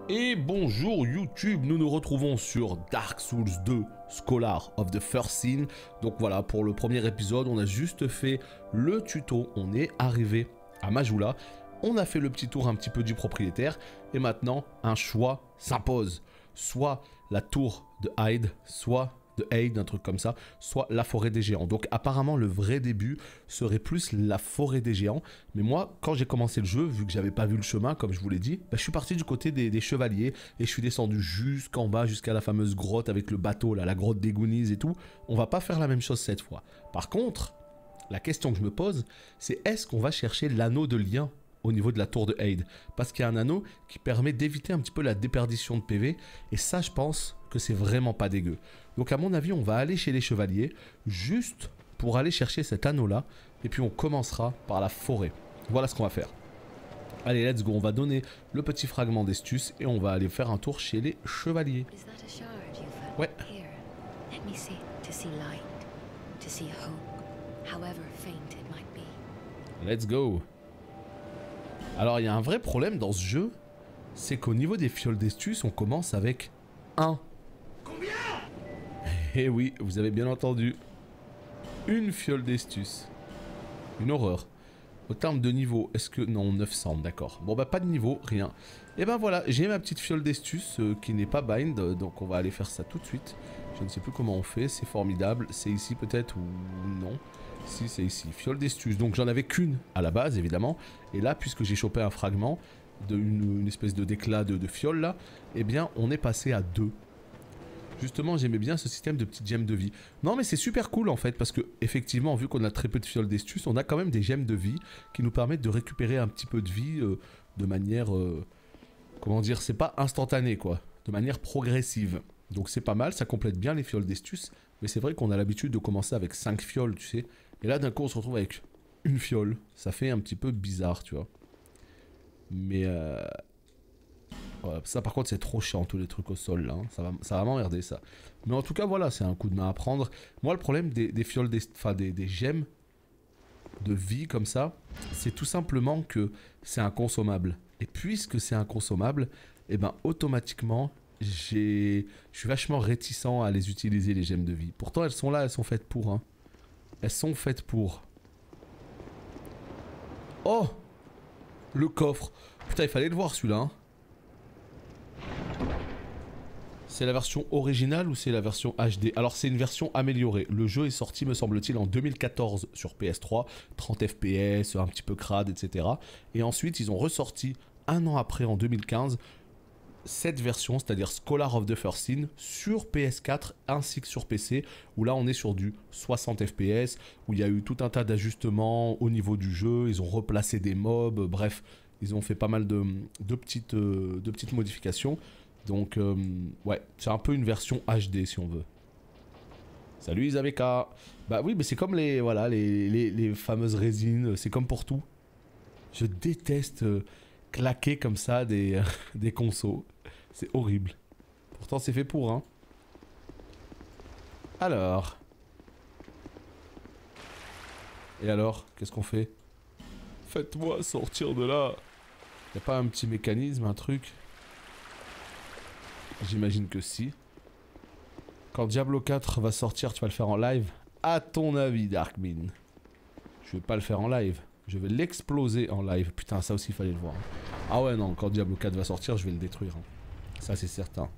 Et bonjour YouTube, nous nous retrouvons sur Dark Souls 2, Scholar of the First Sin. Donc voilà, pour le premier épisode, on a juste fait le tuto, on est arrivé à Majula, on a fait le petit tour un petit peu du propriétaire, et maintenant, un choix s'impose. Soit la tour de Hyde, soit de Hyde, un truc comme ça, soit la forêt des géants. Donc apparemment le vrai début serait plus la forêt des géants, mais moi quand j'ai commencé le jeu, vu que j'avais pas vu le chemin comme je vous l'ai dit, bah, je suis parti du côté des chevaliers et je suis descendu jusqu'en bas, jusqu'à la fameuse grotte avec le bateau là, la grotte des Goonies et tout. On va pas faire la même chose cette fois. Par contre, la question que je me pose, c'est est-ce qu'on va chercher l'anneau de lien au niveau de la tour de Hyde? Parce qu'il y a un anneau qui permet d'éviter un petit peu la déperdition de PV, et ça je pense que c'est vraiment pas dégueu. Donc à mon avis on va aller chez les chevaliers, juste pour aller chercher cet anneau là, et puis on commencera par la forêt. Voilà ce qu'on va faire. Allez, let's go, on va donner le petit fragment d'Estus, et on va aller faire un tour chez les chevaliers. Ouais. Let's go. Alors il y a un vrai problème dans ce jeu, c'est qu'au niveau des fioles d'Estus, on commence avec 1. Combien? Eh oui, vous avez bien entendu. Une fiole d'Estus. Une horreur. Au terme de niveau, est-ce que... Non, 900, d'accord. Bon bah pas de niveau, rien. Et ben voilà, j'ai ma petite fiole d'Estus qui n'est pas bind, donc on va aller faire ça tout de suite. Je ne sais plus comment on fait, c'est formidable. C'est ici peut-être ou non? Si, c'est ici. Fiole d'Estus. Donc j'en avais qu'une à la base, évidemment. Et là, puisque j'ai chopé un fragment d'une espèce de d'éclat de fiole là, eh bien on est passé à 2. Justement, j'aimais bien ce système de petites gemmes de vie. Non mais c'est super cool en fait, parce que effectivement, vu qu'on a très peu de fioles d'Estus, on a quand même des gemmes de vie qui nous permettent de récupérer un petit peu de vie de manière... comment dire, c'est pas instantané quoi, de manière progressive. Donc c'est pas mal, ça complète bien les fioles d'Estus, mais c'est vrai qu'on a l'habitude de commencer avec 5 fioles, tu sais. Et là d'un coup on se retrouve avec une fiole, ça fait un petit peu bizarre, tu vois. Mais ouais, ça par contre c'est trop chiant tous les trucs au sol là, hein. Ça va m'emmerder ça. Mais en tout cas voilà, c'est un coup de main à prendre. Moi le problème des fioles, des gemmes de vie comme ça, c'est tout simplement que c'est inconsommable. Et puisque c'est inconsommable, et ben automatiquement je suis vachement réticent à les utiliser les gemmes de vie. Pourtant elles sont là, elles sont faites pour, hein. Elles sont faites pour. Oh! Le coffre. Putain, il fallait le voir celui-là, hein. C'est la version originale ou c'est la version HD? Alors c'est une version améliorée. Le jeu est sorti, me semble-t-il, en 2014 sur PS3, 30 FPS, un petit peu crade, etc. Et ensuite, ils ont ressorti un an après, en 2015, cette version, c'est-à-dire Scholar of the First Sin, sur PS4 ainsi que sur PC, où là on est sur du 60 FPS, où il y a eu tout un tas d'ajustements au niveau du jeu, ils ont replacé des mobs, bref, ils ont fait pas mal de petites modifications. Donc ouais, c'est un peu une version HD si on veut. Salut Isabeka. Bah oui, mais c'est comme les, voilà, les fameuses résines, c'est comme pour tout. Je déteste claquer comme ça des consos. C'est horrible. Pourtant c'est fait pour, hein. Alors. Et alors, qu'est-ce qu'on fait? Faites-moi sortir de là. Y'a pas un petit mécanisme, un truc? J'imagine que si. Quand Diablo 4 va sortir, tu vas le faire en live? À ton avis, Darkmin? Je vais pas le faire en live. Je vais l'exploser en live. Putain, ça aussi, il fallait le voir. Ah ouais, non, quand Diablo 4 va sortir, je vais le détruire. Ça, c'est certain.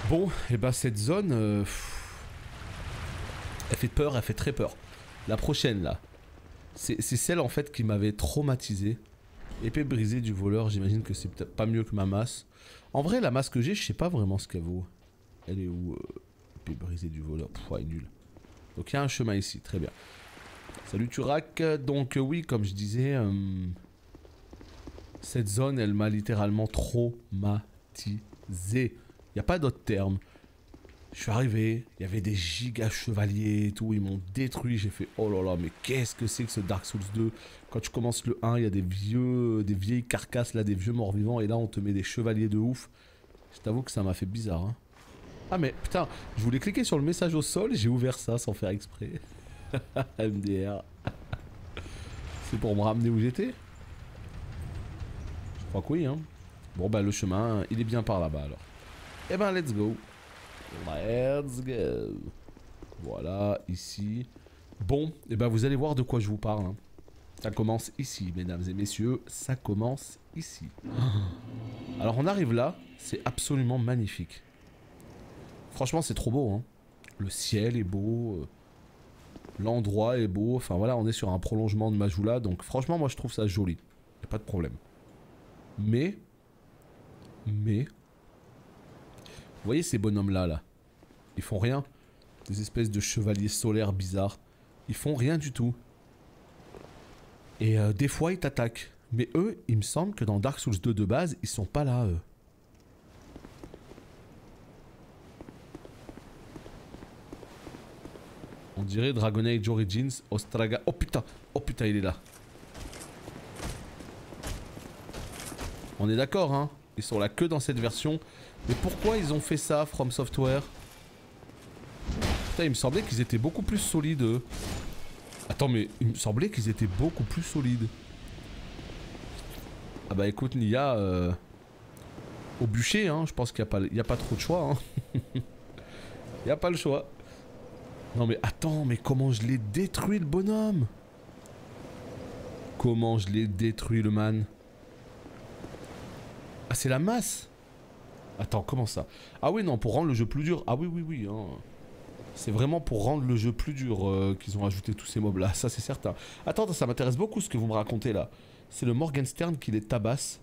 Bon, et bah cette zone... elle fait peur, elle fait très peur. La prochaine, là. C'est celle, en fait, qui m'avait traumatisé. Épée brisée du voleur, j'imagine que c'est peut-être pas mieux que ma masse. En vrai, la masse que j'ai, je sais pas vraiment ce qu'elle vaut. Elle est où épée brisée du voleur. Pff, ouais, nul. Donc il y a un chemin ici, très bien. Salut Turak. Donc oui, comme je disais, cette zone, elle m'a littéralement traumatisé. Il n'y a pas d'autre terme. Je suis arrivé, il y avait des giga chevaliers et tout, ils m'ont détruit, j'ai fait oh là là, mais qu'est-ce que c'est que ce Dark Souls 2? Quand tu commences le 1, il y a des vieilles carcasses là, des vieux morts-vivants, et là on te met des chevaliers de ouf. Je t'avoue que ça m'a fait bizarre, hein. Ah mais putain, je voulais cliquer sur le message au sol, j'ai ouvert ça sans faire exprès. MDR. C'est pour me ramener où j'étais? Je crois que oui, hein. Bon bah le chemin, il est bien par là-bas alors. Eh ben let's go. Let's go. Voilà, ici. Bon, et ben vous allez voir de quoi je vous parle. Hein. Ça commence ici, mesdames et messieurs. Ça commence ici. Alors on arrive là, c'est absolument magnifique. Franchement c'est trop beau. Hein. Le ciel est beau. L'endroit est beau. Enfin voilà, on est sur un prolongement de Majula. Donc franchement moi je trouve ça joli. Y'a pas de problème. Mais... Vous voyez ces bonhommes là ils font rien. Des espèces de chevaliers solaires bizarres. Ils font rien du tout. Et des fois ils t'attaquent. Mais eux, il me semble que dans Dark Souls 2 de base, ils sont pas là eux. On dirait Dragon Age Origins, Ostraga... Oh putain il est là. On est d'accord hein. Ils sont là que dans cette version. Mais pourquoi ils ont fait ça, From Software? Putain, il me semblait qu'ils étaient beaucoup plus solides, eux. Attends, mais il me semblait qu'ils étaient beaucoup plus solides. Ah bah écoute, Nia, au bûcher, hein, je pense qu'il n'y a pas trop de choix. Hein. Il n'y a pas le choix. Non mais attends, mais comment je l'ai détruit le bonhomme? Comment je l'ai détruit le man? Ah c'est la masse. Attends, comment ça? Ah oui non, pour rendre le jeu plus dur. Ah oui hein. C'est vraiment pour rendre le jeu plus dur qu'ils ont ajouté tous ces mobs là, ça c'est certain. Attends, ça m'intéresse beaucoup ce que vous me racontez là. C'est le Morgenstern qui les tabasse.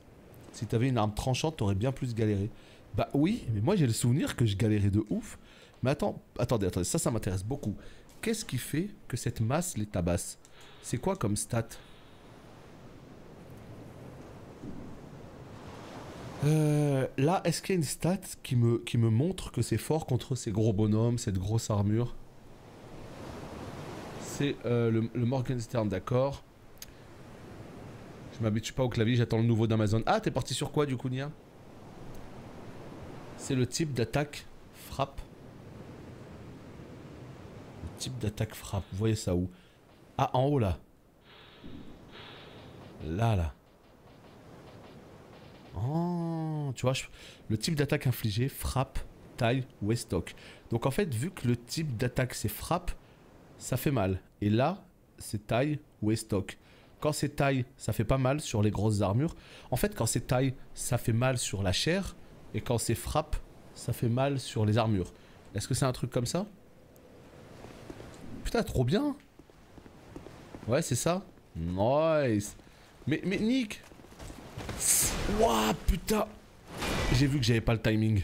Si t'avais une arme tranchante, t'aurais bien plus galéré. Bah oui, mais moi j'ai le souvenir que je galérais de ouf. Mais attendez, ça m'intéresse beaucoup. Qu'est-ce qui fait que cette masse les tabasse? C'est quoi comme stat? Là, est-ce qu'il y a une stat qui me montre que c'est fort contre ces gros bonhommes, cette grosse armure? C'est le Morgenstern, d'accord. Je m'habitue pas au clavier, j'attends le nouveau d'Amazon. Ah, t'es parti sur quoi du coup, Nia? C'est le type d'attaque frappe. Le type d'attaque frappe, vous voyez ça où? Ah, en haut là. Là. Oh, tu vois, le type d'attaque infligée, frappe, taille ou estoc. Donc en fait, vu que le type d'attaque c'est frappe, ça fait mal. Et là, c'est taille ou estoc. Quand c'est taille, ça fait pas mal sur les grosses armures. En fait, quand c'est taille, ça fait mal sur la chair. Et quand c'est frappe, ça fait mal sur les armures. Est-ce que c'est un truc comme ça? Putain, trop bien. Ouais, c'est ça. Nice. Mais Nick. Wouah, putain. J'ai vu que j'avais pas le timing.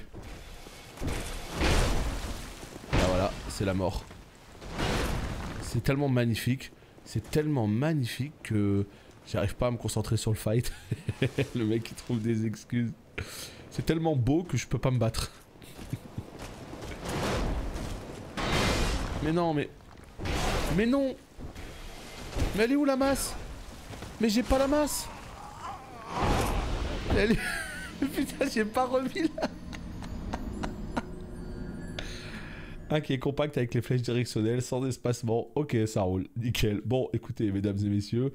Là, voilà, c'est la mort. C'est tellement magnifique. C'est tellement magnifique que j'arrive pas à me concentrer sur le fight. Le mec il trouve des excuses. C'est tellement beau que je peux pas me battre. Mais non, mais non. Mais elle est où la masse? Mais j'ai pas la masse. Elle est... Putain, j'ai pas remis là. Un qui est compact avec les flèches directionnelles, sans espacement. Ok, ça roule, nickel. Bon, écoutez, mesdames et messieurs,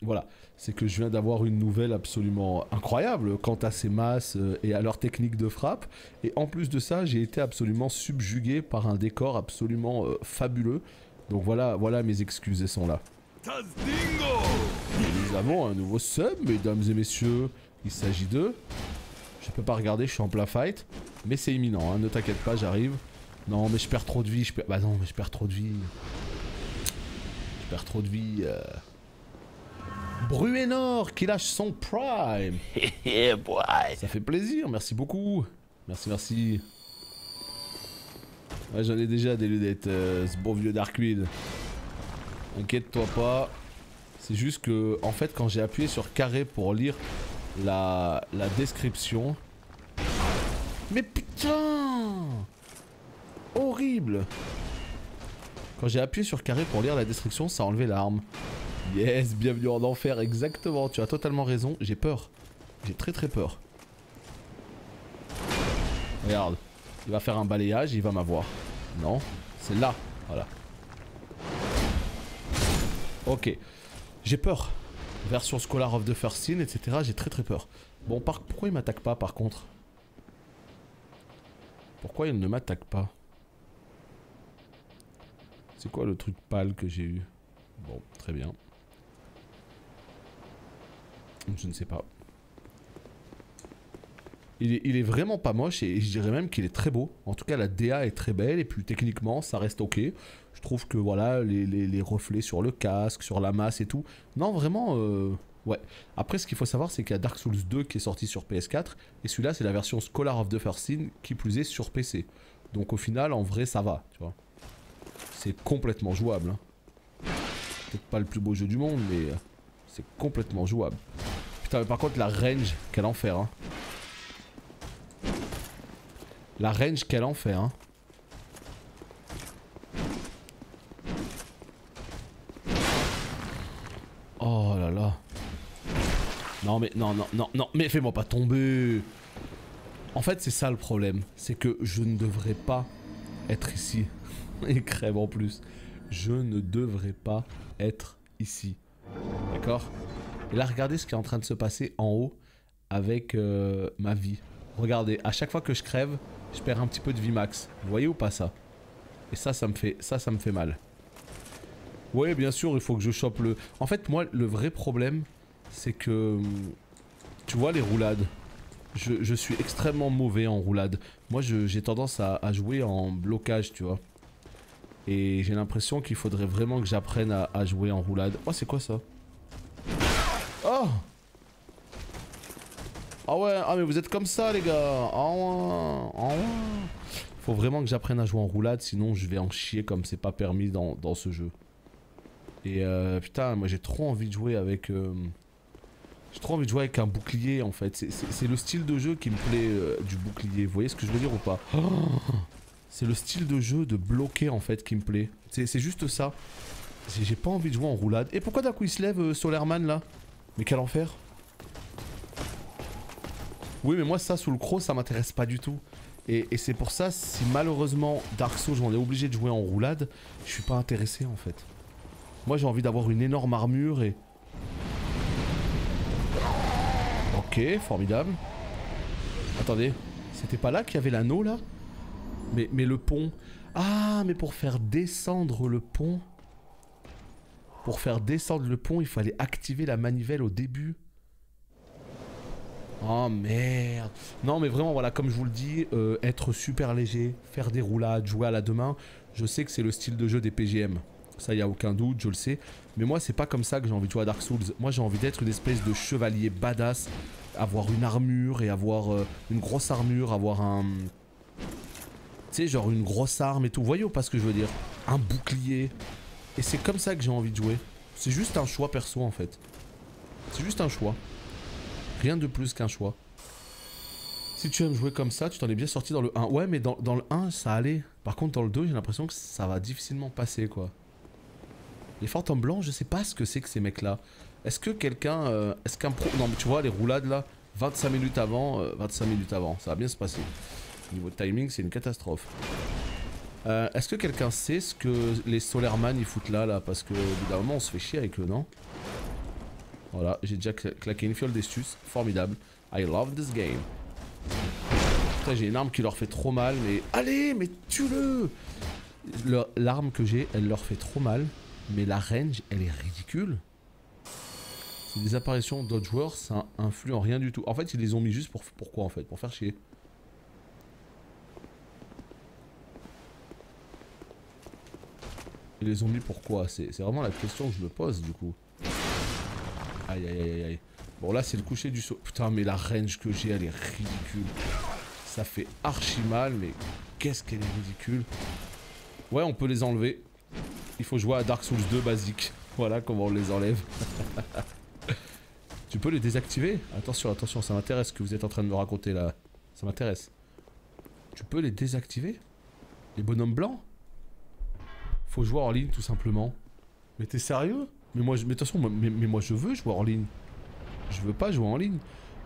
voilà. C'est que je viens d'avoir une nouvelle absolument incroyable quant à ces masses et à leur technique de frappe. Et en plus de ça, j'ai été absolument subjugué par un décor absolument fabuleux. Donc voilà, mes excuses, elles sont là. Et nous avons un nouveau sub, mesdames et messieurs. Il s'agit de... Je peux pas regarder, je suis en plein fight. Mais c'est imminent, hein, ne t'inquiète pas, j'arrive. Non, mais je perds trop de vie, Bah non, mais je perds trop de vie. Je perds trop de vie. Bruenor qui lâche son prime. Ça fait plaisir, merci beaucoup. Merci. Ouais, j'en ai déjà des lunettes, ce bon vieux Darkweed. Inquiète-toi pas. C'est juste que, en fait, quand j'ai appuyé sur carré pour lire la description... Mais putain! Horrible! Quand j'ai appuyé sur carré pour lire la description, ça a enlevé l'arme. Yes, bienvenue en enfer, exactement, tu as totalement raison, j'ai peur. J'ai très peur. Regarde, il va faire un balayage, il va m'avoir. Non, c'est là, voilà. Ok, j'ai peur. Version Scholar of the First Sin, etc. J'ai très peur. Bon, pourquoi il m'attaque pas par contre? Pourquoi il ne m'attaque pas? C'est quoi le truc pâle que j'ai eu? Bon, très bien. Je ne sais pas. Il est vraiment pas moche et je dirais même qu'il est très beau. En tout cas, la DA est très belle et puis techniquement, ça reste ok. Je trouve que voilà, les reflets sur le casque, sur la masse et tout. Non, vraiment, ouais. Après, ce qu'il faut savoir, c'est qu'il y a Dark Souls 2 qui est sorti sur PS4 et celui-là, c'est la version Scholar of the First Sin qui plus est sur PC. Donc au final, en vrai, ça va, tu vois. C'est complètement jouable. Hein. Peut-être pas le plus beau jeu du monde, mais c'est complètement jouable. Putain, mais par contre, la range, quel enfer, hein. La range, quel enfer, hein. Oh là là. Non mais, non, mais fais-moi pas tomber. En fait, c'est ça le problème. C'est que je ne devrais pas être ici. Il crève en plus. Je ne devrais pas être ici. D'accord? Et là, regardez ce qui est en train de se passer en haut avec ma vie. Regardez, à chaque fois que je crève, je perds un petit peu de vie max. Vous voyez ou pas ça? Et ça me fait mal. Ouais, bien sûr, il faut que je chope le... En fait, moi, le vrai problème, c'est que... Tu vois, les roulades. Je suis extrêmement mauvais en roulade. Moi, j'ai tendance à jouer en blocage, tu vois. Et j'ai l'impression qu'il faudrait vraiment que j'apprenne à jouer en roulade. Oh, c'est quoi ça? Oh! Ah ouais, ah mais vous êtes comme ça les gars. Ah ouais, ah ouais. Faut vraiment que j'apprenne à jouer en roulade, sinon je vais en chier comme c'est pas permis dans ce jeu. Et putain, moi j'ai trop envie de jouer avec... J'ai trop envie de jouer avec un bouclier en fait. C'est le style de jeu qui me plaît du bouclier. Vous voyez ce que je veux dire ou pas? Oh, c'est le style de jeu de bloquer en fait qui me plaît. C'est juste ça. J'ai pas envie de jouer en roulade. Et pourquoi d'un coup il se lève Solarman là? Mais quel enfer. Oui mais moi ça sous le croc ça m'intéresse pas du tout. Et c'est pour ça si malheureusement Dark Souls j'en ai obligé de jouer en roulade, je suis pas intéressé en fait. Moi j'ai envie d'avoir une énorme armure et... Ok, formidable. Attendez, c'était pas là qu'il y avait l'anneau là? Mais le pont... Ah mais pour faire descendre le pont... Pour faire descendre le pont il fallait activer la manivelle au début. Oh merde. Non mais vraiment voilà comme je vous le dis, être super léger, faire des roulades, jouer à la main, je sais que c'est le style de jeu des PGM. Ça y a aucun doute, je le sais. Mais moi c'est pas comme ça que j'ai envie de jouer à Dark Souls. Moi j'ai envie d'être une espèce de chevalier badass, avoir une armure et avoir une grosse armure, avoir un... Tu sais genre une grosse arme et tout, vous voyez ou pas ce que je veux dire? Un bouclier. Et c'est comme ça que j'ai envie de jouer. C'est juste un choix perso en fait. C'est juste un choix. Rien de plus qu'un choix. Si tu aimes jouer comme ça, tu t'en es bien sorti dans le 1. Ouais, mais dans le 1, ça allait. Par contre, dans le 2, j'ai l'impression que ça va difficilement passer, quoi. Les fantômes blancs, je sais pas ce que c'est que ces mecs-là. Est-ce que quelqu'un... Est-ce qu'un pro... Non, mais tu vois, les roulades, là, 25 minutes avant, ça va bien se passer. Niveau timing, c'est une catastrophe. Est-ce que quelqu'un sait ce que les Solarman, ils foutent là, parce que, évidemment, on se fait chier avec eux, non? Voilà, j'ai déjà claqué une fiole d'estus. Formidable. I love this game. Putain, j'ai une arme qui leur fait trop mal, mais... Allez, mais tue-le! L'arme que j'ai, elle leur fait trop mal. Mais la range, elle est ridicule. C'est des apparitions d'autres joueurs, ça influe en rien du tout. En fait, ils les ont mis juste pour... Pourquoi, en fait? Pour faire chier. Ils les ont mis pourquoi? C'est vraiment la question que je me pose, du coup. Aïe aïe aïe aïe. Bon là c'est le coucher du saut. Putain mais la range que j'ai elle est ridicule. Ça fait archi mal mais qu'est-ce qu'elle est ridicule. Ouais on peut les enlever. Il faut jouer à Dark Souls 2 basique. Voilà comment on les enlève. Tu peux les désactiver? Attention, attention, ça m'intéresse ce que vous êtes en train de me raconter là. Ça m'intéresse. Tu peux les désactiver? Les bonhommes blancs? Faut jouer en ligne tout simplement. Mais t'es sérieux? Mais moi, mais de toute façon, mais moi je veux jouer en ligne. Je veux pas jouer en ligne.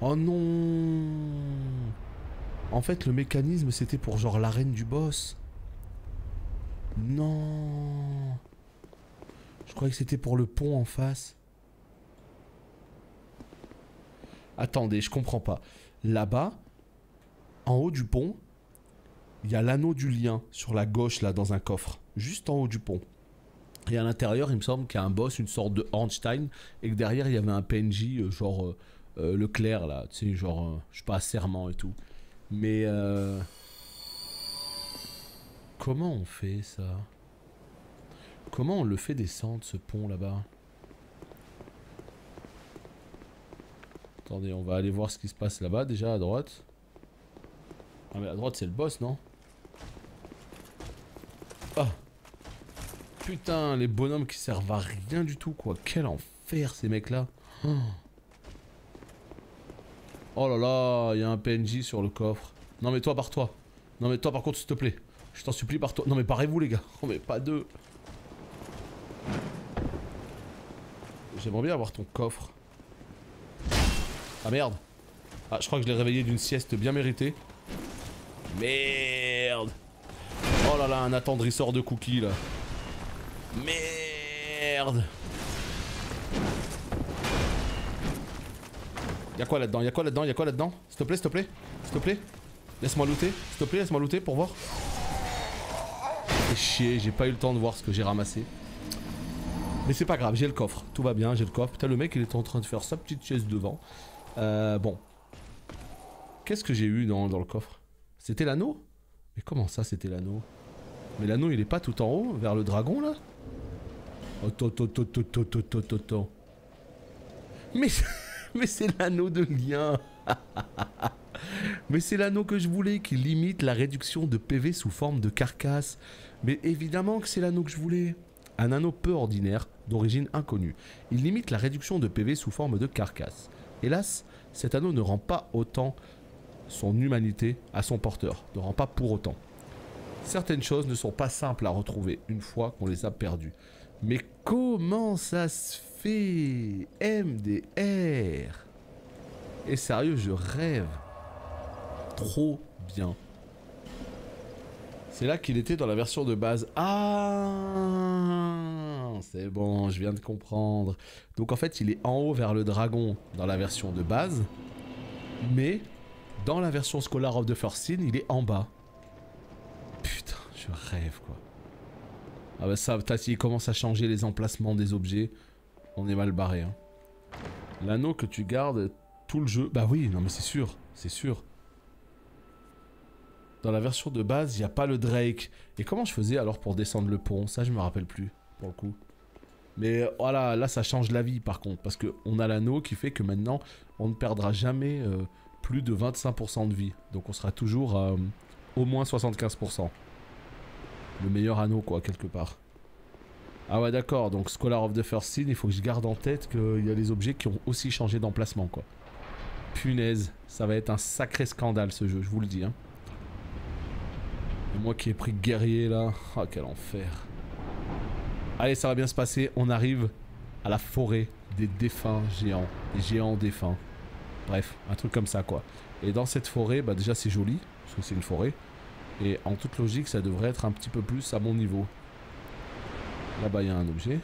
Oh non. En fait, le mécanisme, c'était pour genre l'arène du boss. Non. Je croyais que c'était pour le pont en face. Attendez, je comprends pas. Là-bas, en haut du pont, il y a l'anneau du lien sur la gauche, là, dans un coffre. Juste en haut du pont. Et à l'intérieur, il me semble qu'il y a un boss, une sorte de Ornstein, et que derrière, il y avait un PNJ, genre Leclerc, là, tu sais, genre, je sais pas, serment et tout. Mais, comment on fait ça? Comment on le fait descendre, ce pont, là-bas? Attendez, on va aller voir ce qui se passe là-bas, déjà, à droite. Ah, mais à droite, c'est le boss, non? Ah! Putain, les bonhommes qui servent à rien du tout, quoi. Quel enfer, ces mecs-là. Oh là là, il y a un PNJ sur le coffre. Non mais toi, barre-toi. Non mais toi, par contre, s'il te plaît. Je t'en supplie, barre-toi. Non mais barrez-vous, les gars. Oh mais pas deux. J'aimerais bien avoir ton coffre. Ah merde. Ah, je crois que je l'ai réveillé d'une sieste bien méritée. Merde. Oh là là, un attendrisseur de cookies, là. Merde. Y'a quoi là-dedans? Y'a quoi là-dedans? Y'a quoi là-dedans? S'il te plaît, s'il te plaît. S'il te plaît. Laisse-moi looter. S'il te plaît, laisse-moi looter pour voir. C'est chier, j'ai pas eu le temps de voir ce que j'ai ramassé. Mais c'est pas grave, j'ai le coffre. Tout va bien, j'ai le coffre. Putain, le mec, il est en train de faire sa petite chaise devant. Bon. Qu'est-ce que j'ai eu dans le coffre? C'était l'anneau? Mais comment ça, c'était l'anneau? Mais l'anneau, il est pas tout en haut, vers le dragon, là? Attends. Mais... mais c'est l'anneau de lien. Mais c'est l'anneau que je voulais, qui limite la réduction de PV sous forme de carcasse. Mais évidemment que c'est l'anneau que je voulais. Un anneau peu ordinaire, d'origine inconnue. Il limite la réduction de PV sous forme de carcasse. Hélas, cet anneau ne rend pas autant son humanité à son porteur. Ne rend pas pour autant. Certaines choses ne sont pas simples à retrouver une fois qu'on les a perdues. Mais comment ça se fait? MDR. Et sérieux, je rêve. Trop bien. C'est là qu'il était dans la version de base. Ah, c'est bon, je viens de comprendre. Donc en fait, il est en haut vers le dragon dans la version de base. Mais dans la version Scholar of the First Sin, il est en bas. Putain, je rêve quoi. Ah bah ça, peut-être s'il commence à changer les emplacements des objets, on est mal barré. Hein. L'anneau que tu gardes tout le jeu... Bah oui, non mais c'est sûr, c'est sûr. Dans la version de base, il n'y a pas le Drake. Et comment je faisais alors pour descendre le pont? Ça, je me rappelle plus, pour le coup. Mais voilà, là, ça change la vie, par contre. Parce qu'on a l'anneau qui fait que maintenant, on ne perdra jamais plus de 25% de vie. Donc on sera toujours à au moins 75%. Le meilleur anneau, quoi, quelque part. Ah ouais, d'accord. Donc Scholar of the First Sin, il faut que je garde en tête qu'il y a des objets qui ont aussi changé d'emplacement, quoi. Punaise, ça va être un sacré scandale, ce jeu, je vous le dis, hein. Et moi qui ai pris guerrier là, ah quel enfer. Allez, ça va bien se passer, on arrive à la forêt des défunts géants, des géants défunts. Bref, un truc comme ça quoi. Et dans cette forêt, bah déjà c'est joli, parce que c'est une forêt. Et en toute logique, ça devrait être un petit peu plus à mon niveau. Là-bas il y a un objet,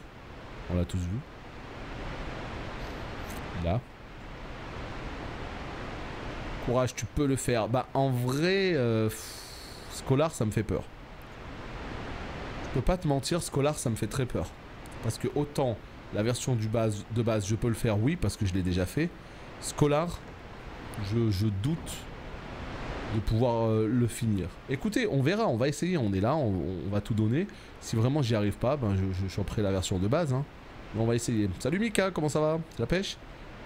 on l'a tous vu. Là. Courage, tu peux le faire. Bah en vrai... Scholar, ça me fait peur. Je peux pas te mentir, Scholar, ça me fait très peur. Parce que autant la version de base, je peux le faire, oui, parce que je l'ai déjà fait. Scholar, je doute de pouvoir le finir. Écoutez, on verra, on va essayer, on est là, on va tout donner. Si vraiment j'y arrive pas, ben je choperai la version de base. Hein. Mais on va essayer. Salut Mika, comment ça va? La pêche?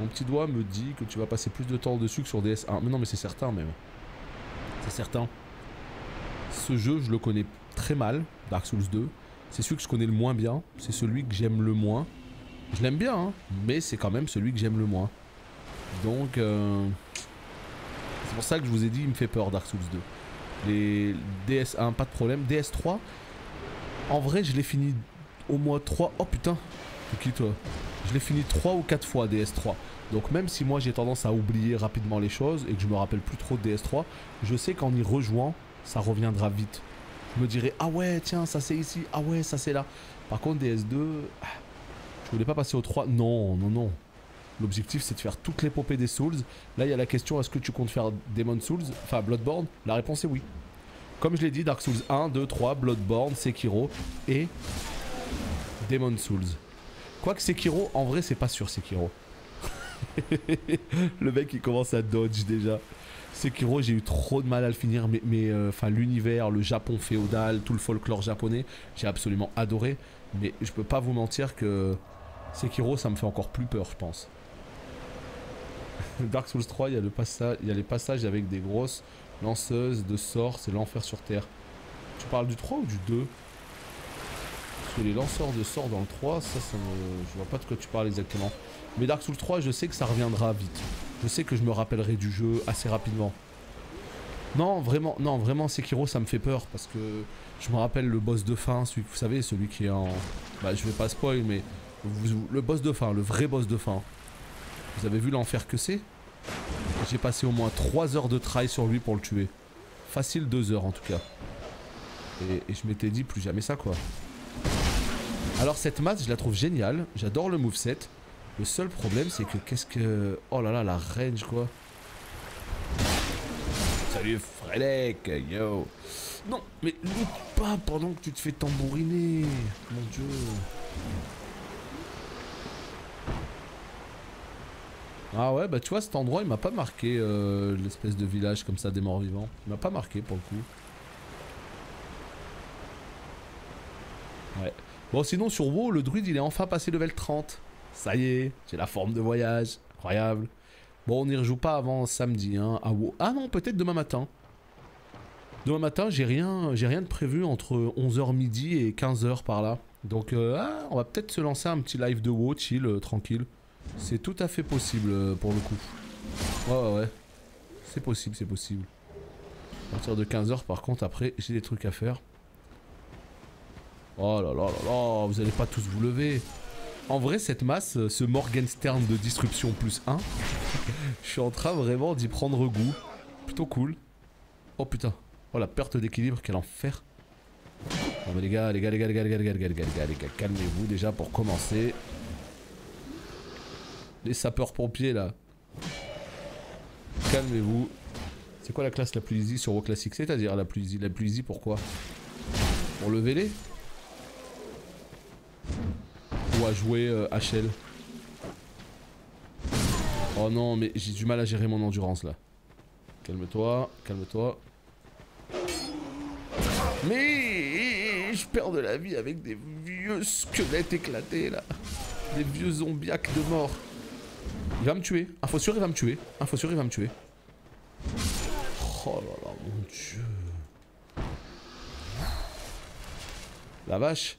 Mon petit doigt me dit que tu vas passer plus de temps dessus que sur DS1. Mais non, mais c'est certain même. C'est certain. Ce jeu, je le connais très mal, Dark Souls 2. C'est celui que je connais le moins bien. C'est celui que j'aime le moins. Je l'aime bien, hein, mais c'est quand même celui que j'aime le moins. Donc, c'est pour ça que je vous ai dit, il me fait peur, Dark Souls 2. Les DS1, pas de problème. DS3, en vrai, je l'ai fini au moins 3... Oh putain, c'est qui toi? Je l'ai fini 3 ou 4 fois, DS3. Donc même si moi j'ai tendance à oublier rapidement les choses et que je me rappelle plus trop de DS3, je sais qu'en y rejoignant, ça reviendra vite. Je me dirais, ah ouais, tiens, ça c'est ici, ah ouais, ça c'est là. Par contre, DS2, je voulais pas passer au 3. Non, non, non. L'objectif c'est de faire toute l'épopée des Souls. Là il y a la question, est-ce que tu comptes faire Demon Souls, enfin Bloodborne? La réponse est oui. Comme je l'ai dit, Dark Souls 1, 2, 3, Bloodborne, Sekiro et Demon Souls. Quoique Sekiro, en vrai c'est pas sûr Sekiro. Le mec il commence à dodge déjà. Sekiro, j'ai eu trop de mal à le finir, mais enfin l'univers, le Japon féodal, tout le folklore japonais, j'ai absolument adoré. Mais je peux pas vous mentir que Sekiro, ça me fait encore plus peur, je pense. Dark Souls 3, il y a les passages avec des grosses lanceuses de sorts, c'est l'enfer sur terre. Tu parles du 3 ou du 2? Parce que les lanceurs de sorts dans le 3, je vois pas de quoi tu parles exactement. Mais Dark Souls 3, je sais que ça reviendra vite. Je sais que je me rappellerai du jeu assez rapidement. Non, vraiment, Sekiro, ça me fait peur. Parce que je me rappelle le boss de fin, vous savez, celui qui est en... Bah, je vais pas spoil, mais... Le boss de fin, le vrai boss de fin. Vous avez vu l'enfer que c'est? J'ai passé au moins 3 heures de try sur lui pour le tuer. Facile 2 heures en tout cas. Et je m'étais dit plus jamais ça quoi. Alors cette masse, je la trouve géniale. J'adore le moveset. Le seul problème c'est que qu'est-ce que... Oh là là, la range quoi. Salut Fredek, yo. Non, mais loot pas pendant que tu te fais tambouriner. Mon dieu. Ah ouais, bah tu vois, cet endroit il m'a pas marqué, l'espèce de village comme ça des morts vivants. Il m'a pas marqué pour le coup. Ouais. Bon, sinon sur WoW, le druide il est enfin passé level 30. Ça y est, j'ai la forme de voyage. Incroyable. Bon, on n'y rejoue pas avant samedi, hein, à WoW. Ah non, peut-être demain matin. Demain matin, j'ai rien de prévu entre 11h midi et 15h par là. Donc, on va peut-être se lancer un petit live de WoW, chill, tranquille. C'est tout à fait possible pour le coup. Ouais. C'est possible, c'est possible. À partir de 15h par contre, après, j'ai des trucs à faire. Oh là là là là, vous allez pas tous vous lever. En vrai, cette masse, ce Morgenstern de disruption plus 1, je suis en train vraiment d'y prendre goût. Plutôt cool. Oh putain. Oh la perte d'équilibre, quel enfer. Non mais les gars, calmez-vous déjà pour commencer. Les sapeurs-pompiers là. Calmez-vous. C'est quoi la classe la plus easy sur WoW classique? C'est-à-dire la plus easy pourquoi? Pour lever les? Ou à jouer HL? Oh non mais j'ai du mal à gérer mon endurance là. Calme-toi, calme-toi. Mais je perds de la vie avec des vieux squelettes éclatés là. Des vieux zombiacs de mort. Il va me tuer. Info sûr, il va me tuer. Info sûr, il va me tuer. Oh là là, mon dieu. La vache.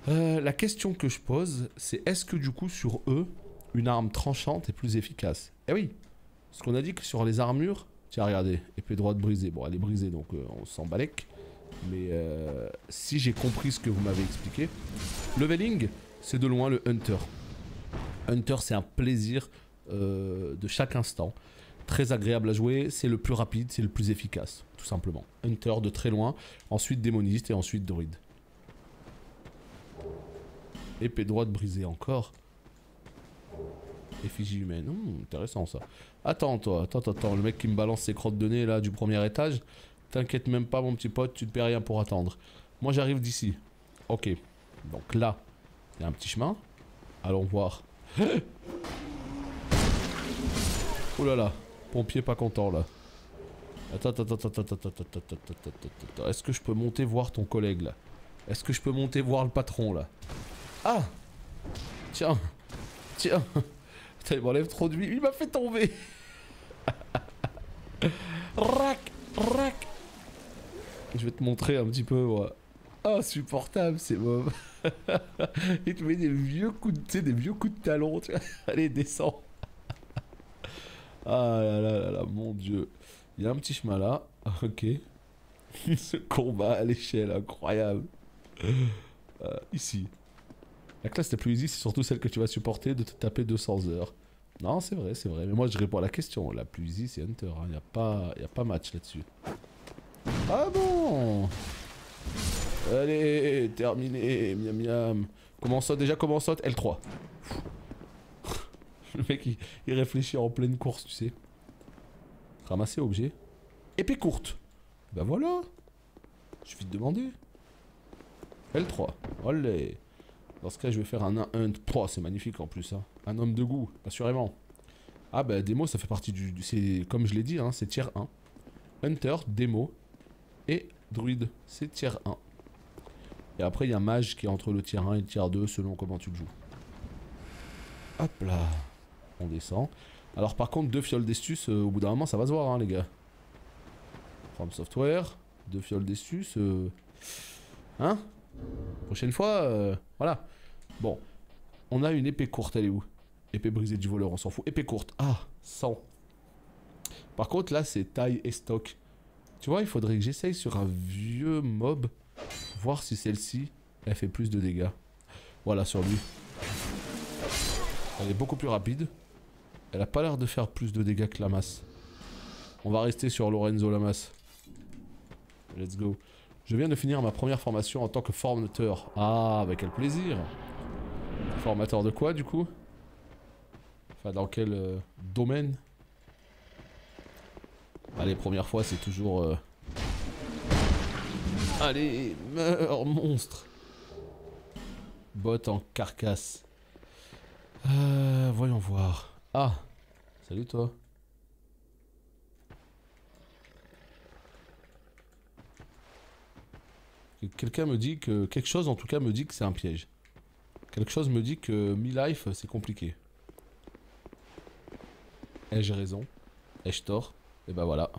La question que je pose, c'est est-ce que du coup sur eux, une arme tranchante est plus efficace? Eh oui. Parce qu'on a dit que sur les armures... Tiens, regardez. Épée droite brisée. Bon, elle est brisée, donc on s'en balèque. Mais si j'ai compris ce que vous m'avez expliqué, leveling, c'est de loin le Hunter. Hunter, c'est un plaisir de chaque instant. Très agréable à jouer, c'est le plus rapide, c'est le plus efficace, tout simplement. Hunter de très loin, ensuite démoniste et ensuite druide. Épée droite brisée encore. Effigie humaine, intéressant ça. Attends, le mec qui me balance ses crottes de nez là du premier étage. T'inquiète même pas mon petit pote, tu ne paies rien pour attendre. Moi j'arrive d'ici. Ok, donc là, il y a un petit chemin. Allons voir. Oh là là, pompier pas content là. Attends. Est-ce que je peux monter voir ton collègue là? Est-ce que je peux monter voir le patron là? Ah! Tiens. Putain, il m'enlève trop de vie. Il m'a fait tomber. Rac. Je vais te montrer un petit peu, moi. Insupportable, c'est mauvais. Il te met des vieux coups de talon, tu vois. Allez, descends. Ah là, mon dieu. Il y a un petit chemin là. Ok. Ce combat à l'échelle, incroyable. Ici. La classe la plus easy, c'est surtout celle que tu vas supporter de te taper 200 heures. Non, c'est vrai. Mais moi, je réponds à la question. La plus easy, c'est Hunter. Il n'y a pas match là-dessus. Ah bon? Allez, terminé. Miam. Comment saute? Déjà, comment saute? L3. Le mec, il réfléchit en pleine course, tu sais. Ramasser objet. Épée courte. Bah voilà. Suffit de demander. L3. Olé. Dans ce cas, je vais faire un hunt. Oh, c'est magnifique en plus. Hein. Un homme de goût, assurément. Ah bah, démo, ça fait partie du... c'est comme je l'ai dit, hein, c'est tier 1. Hunter, démo et druide, c'est tier 1. Et après, il y a mage qui est entre le tier 1 et le tier 2 selon comment tu le joues. Hop là. On descend. Alors par contre, 2 fioles d'estus, au bout d'un moment, ça va se voir, hein, les gars. From Software, 2 fioles d'estus, hein? Prochaine fois, voilà. Bon, on a une épée courte, elle est où? Épée brisée du voleur, on s'en fout. Épée courte, ah, 100. Par contre, là, c'est taille et stock. Tu vois, il faudrait que j'essaye sur un vieux mob, voir si celle-ci, elle fait plus de dégâts. Voilà, sur lui. Elle est beaucoup plus rapide. Elle a pas l'air de faire plus de dégâts que la masse. On va rester sur Lorenzo Lamas. Let's go. Je viens de finir ma première formation en tant que formateur. Ah, avec quel plaisir. Formateur de quoi, du coup? Enfin, dans quel domaine? Allez, première fois, c'est toujours... Allez, meurs, monstre. Bot en carcasse. Voyons voir. Ah, salut toi. Quelqu'un me dit que... Quelque chose en tout cas me dit que c'est un piège. Quelque chose me dit que Mi-Life c'est compliqué. Ai-je raison? Ai-je tort? Et bah voilà.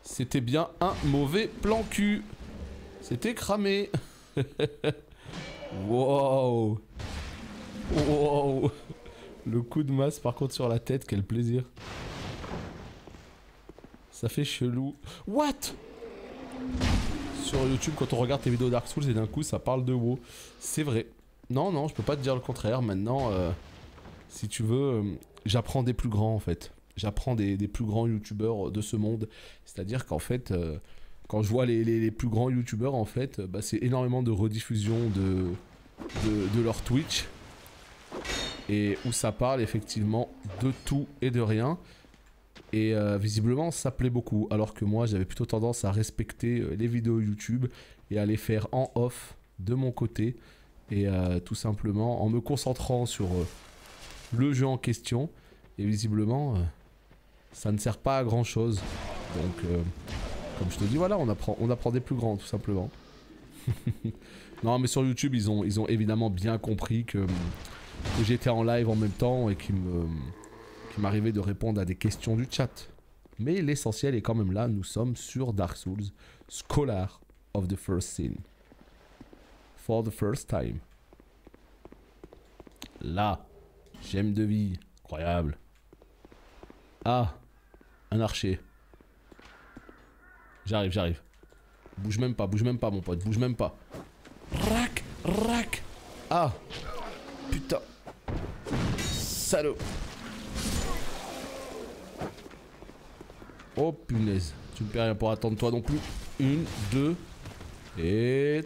C'était bien un mauvais plan cul. C'était cramé. Wow. Wow. Le coup de masse par contre sur la tête, quel plaisir. Ça fait chelou. What? Sur YouTube, quand on regarde tes vidéos Dark Souls et d'un coup ça parle de WoW. C'est vrai. Non, non, je peux pas te dire le contraire. Maintenant, si tu veux, j'apprends des plus grands en fait. J'apprends des plus grands youtubeurs de ce monde. C'est-à-dire qu'en fait, quand je vois les plus grands youtubeurs, en fait, bah, c'est énormément de rediffusion de leur Twitch. Et où ça parle effectivement de tout et de rien. Et visiblement ça plaît beaucoup. Alors que moi j'avais plutôt tendance à respecter les vidéos YouTube et à les faire en off de mon côté. Et tout simplement en me concentrant sur le jeu en question. Et visiblement ça ne sert pas à grand chose. Donc comme je te dis, voilà, on apprend des plus grands tout simplement. Non mais sur YouTube ils ont évidemment bien compris que j'étais en live en même temps et qu'il m'arrivait de répondre à des questions du chat. Mais l'essentiel est quand même là, nous sommes sur Dark Souls, Scholar of the First Sin. For the first time. Là, gemme de vie, incroyable. Ah, un archer. J'arrive. Bouge même pas mon pote, bouge même pas. Rac, rac. Ah, putain. Salaud. Oh punaise, tu me perds rien pour attendre toi non plus. 1, 2 et